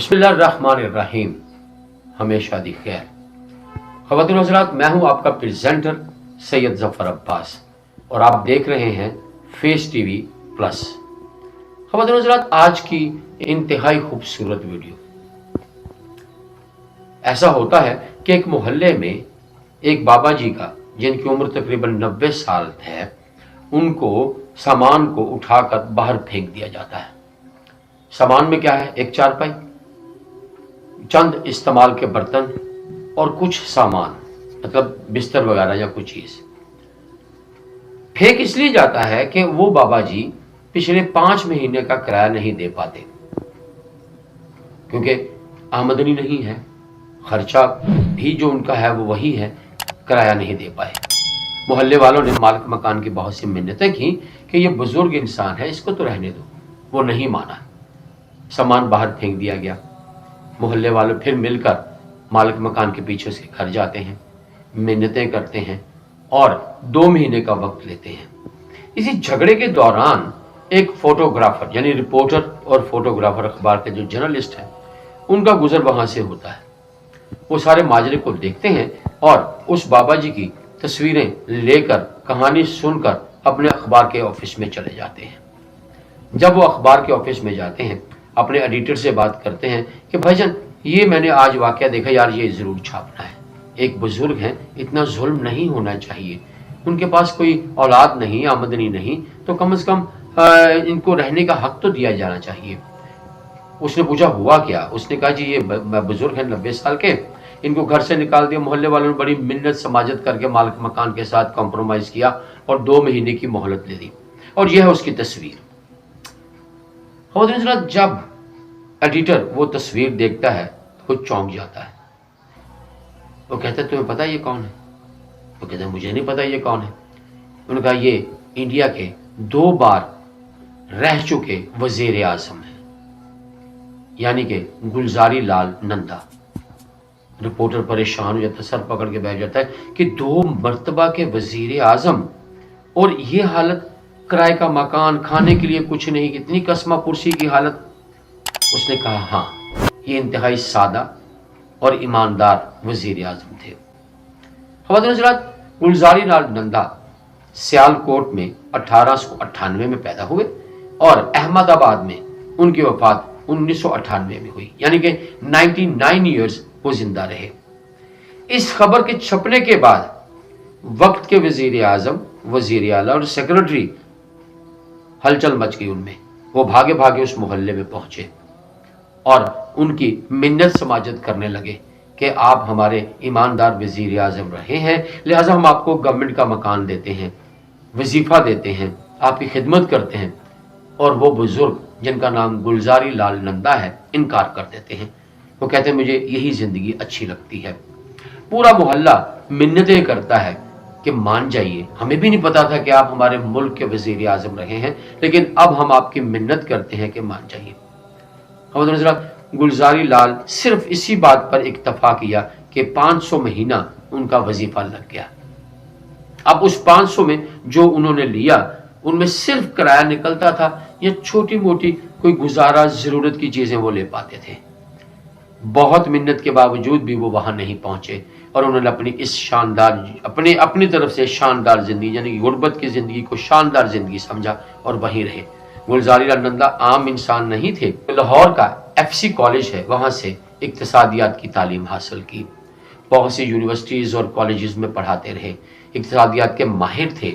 बिस्मिल्लाहिर्रहमानिर्रहीम। हमेशा दी खैर। ख़वातीन हज़रात, मैं हूं आपका प्रेजेंटर सैयद ज़फ़र अब्बास और आप देख रहे हैं फेस टीवी प्लस। ख़वातीन हज़रात, आज की इंतहाई खूबसूरत वीडियो। ऐसा होता है कि एक मोहल्ले में एक बाबा जी का, जिनकी उम्र तकरीबन 90 साल है, उनको सामान को उठाकर बाहर फेंक दिया जाता है। सामान में क्या है? एक चारपाई, चंद इस्तेमाल के बर्तन और कुछ सामान, मतलब बिस्तर वगैरह या कुछ चीज। फेंक इसलिए जाता है कि वो बाबा जी पिछले 5 महीने का किराया नहीं दे पाते, क्योंकि आमदनी नहीं है, खर्चा भी जो उनका है वो वही है, किराया नहीं दे पाए। मोहल्ले वालों ने मालिक मकान की बहुत सी मिन्नतें की कि ये बुजुर्ग इंसान है, इसको तो रहने दो। वो नहीं माना, सामान बाहर फेंक दिया गया। मोहल्ले वाले फिर मिलकर मालिक मकान के पीछे से घर जाते हैं, मिन्नतें करते हैं और 2 महीने का वक्त लेते हैं। इसी झगड़े के दौरान एक फोटोग्राफर, यानी रिपोर्टर और फोटोग्राफर, अखबार के जो जर्नलिस्ट हैं, उनका गुजर वहां से होता है। वो सारे माजरे को देखते हैं और उस बाबा जी की तस्वीरें लेकर, कहानी सुनकर अपने अखबार के ऑफिस में चले जाते हैं। जब वो अखबार के ऑफिस में जाते हैं, अपने एडिटर से बात करते हैं कि भाईजान, ये मैंने आज वाकया देखा यार, ये जरूर छापना है। एक बुजुर्ग हैं, इतना जुल्म नहीं होना चाहिए। उनके पास कोई औलाद नहीं, आमदनी नहीं, तो कम से कम इनको रहने का हक तो दिया जाना चाहिए। उसने पूछा हुआ क्या? उसने कहा जी ये बुजुर्ग हैं 90 साल के, इनको घर से निकाल दिया। मोहल्ले वालों ने बड़ी मिन्नत समाजत करके मालिक मकान के साथ कॉम्प्रोमाइज किया और 2 महीने की मोहलत ले दी, और यह है उसकी तस्वीर। जब एडिटर वो तस्वीर देखता है तो वो चौंक जाता है। वो कहता है तुम्हें पता ये कौन है? वो कहता है मुझे नहीं पता ये कौन है। उन्होंने कहा ये इंडिया के 2 बार रह चुके वजीर आजम हैं, यानी कि गुलजारी लाल नंदा। रिपोर्टर परेशान हो जाता है, सर पकड़ के बैठ जाता है कि 2 मर्तबा के वजीर आजम, और ये हालत, किराए का मकान, खाने के लिए कुछ नहीं, कितनी कसमा पुरसी की हालत। उसने कहा हाँ, ये इंतहाई सादा और ईमानदार वजीर आजम थे। ख़वातीन हज़रात, गुलजारी लाल नंदा सियालकोट में 1898 में पैदा हुए और अहमदाबाद में उनकी वफात 1998 में हुई, यानी कि 99 ईयर्स वो जिंदा रहे। इस खबर के छपने के बाद वक्त के वजीर आजम, वजीर आला और सेक्रेटरी, हलचल मच गई उनमें। वो भागे भागे उस मोहल्ले में पहुंचे और उनकी मिन्नत समाजत करने लगे कि आप हमारे ईमानदार वजीर आजम रहे हैं, लिहाजा हम आपको गवर्नमेंट का मकान देते हैं, वजीफा देते हैं, आपकी खिदमत करते हैं। और वो बुजुर्ग, जिनका नाम गुलजारी लाल नंदा है, इनकार कर देते हैं। वो कहते हैं मुझे यही जिंदगी अच्छी लगती है। पूरा मोहल्ला मिन्नतें करता है कि मान जाइए, हमें भी नहीं पता था कि आप हमारे मुल्क के वजीर आजम रहे हैं, लेकिन अब हम आपकी मिन्नत करते हैं कि मान जाइए। गुलजारी लाल सिर्फ इसी बात पर इक्तफा किया कि 500 महीना उनका वजीफा लग गया। अब उस 500 में जो उन्होंने लिया, उनमें सिर्फ किराया निकलता था या छोटी मोटी कोई गुजारा, जरूरत की चीजें वो ले पाते थे। बहुत मिन्नत के बावजूद भी वो वहां नहीं पहुंचे और उन्होंने अपनी इस शानदार, अपनी तरफ से शानदार जिंदगी, यानी कि गुर्बत की जिंदगी को शानदार जिंदगी समझा और वहीं रहे। गुलजारी लाल नंदा आम इंसान नहीं थे। लाहौर का FC कॉलेज है, वहां से इक्तिसादियात की तालीम हासिल की। बहुत सी यूनिवर्सिटीज और कॉलेजेस में पढ़ाते रहे। इक्तिसादियात के माहिर थे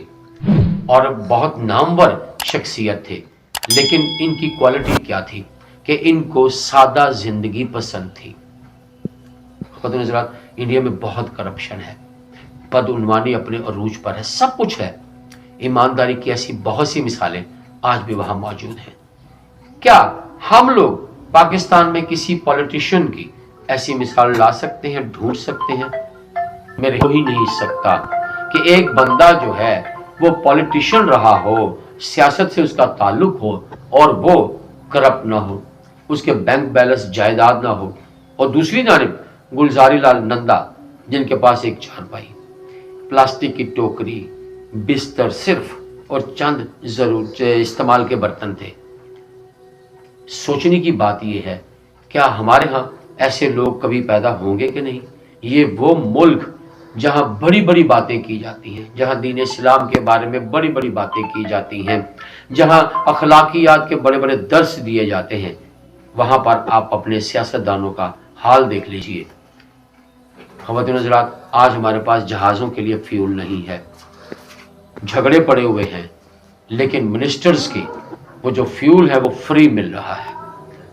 और बहुत नामवर शख्सियत थे। लेकिन इनकी क्वालिटी क्या थी कि इनको सादा जिंदगी पसंद थी। इंडिया में बहुत करप्शन है, बदउनवानी अपने अरूज पर है, सब कुछ है। ईमानदारी की ऐसी बहुत सी मिसालें आज भी वहां मौजूद हैं। क्या हम लोग पाकिस्तान में किसी पॉलिटिशियन की ऐसी मिसाल ला सकते हैं, ढूंढ सकते हैं? मेरे हो ही नहीं सकता कि एक बंदा जो है वो पॉलिटिशियन रहा हो, सियासत से उसका ताल्लुक हो और वो करप्ट ना हो, उसके बैंक बैलेंस जायदाद ना हो, और दूसरी जानिब गुलजारी लाल नंदा, जिनके पास एक चारपाई, प्लास्टिक की टोकरी, बिस्तर सिर्फ और चंद जरूर इस्तेमाल के बर्तन थे। सोचने की बात यह है کیا ہمارے ہاں ایسے لوگ کبھی پیدا ہوں گے کہ نہیں؟ یہ وہ ملک جہاں بڑی بڑی باتیں کی جاتی ہیں، جہاں دین اسلام کے بارے میں بڑی بڑی باتیں کی جاتی ہیں، جہاں اخلاقیات کے بڑے بڑے درس دیے جاتے ہیں، وہاں پر آپ اپنے سیاستدانوں کا حال دیکھ لیجئے۔ خواتین حضرات، آج ہمارے پاس جہازوں کے لیے فیول نہیں ہے، جھگڑے پڑے ہوئے ہیں، لیکن منسٹرز کی وہ جو فیول ہے وہ فری مل رہا ہے۔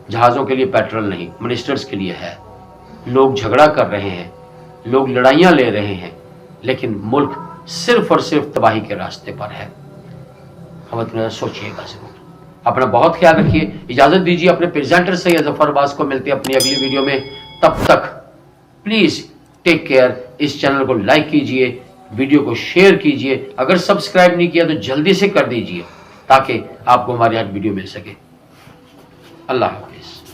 جہازوں کے لیے پیٹرول نہیں، منسٹرز کے لیے ہے۔ لوگ جھگڑا کر رہے ہیں، لوگ لڑائیاں لے رہے ہیں، لیکن ملک صرف اور صرف تباہی کے راستے پر ہے۔ خواتین سوچئے گا ضرور، اپنا بہت خیال رکھیے۔ اجازت دیجیے اپنے پریزنٹر سید ظفر عباس کو، ملتے اپنی اگلی ویڈیو میں، تب تک پلیز ٹیک کیئر۔ اس چینل کو لائک کیجئے، ویڈیو کو شیئر کیجئے، اگر سبسکرائب نہیں کیا تو جلدی سے کر دیجئے تاکہ آپ کو ہماری ہر ویڈیو مل سکے۔ اللہ حافظ۔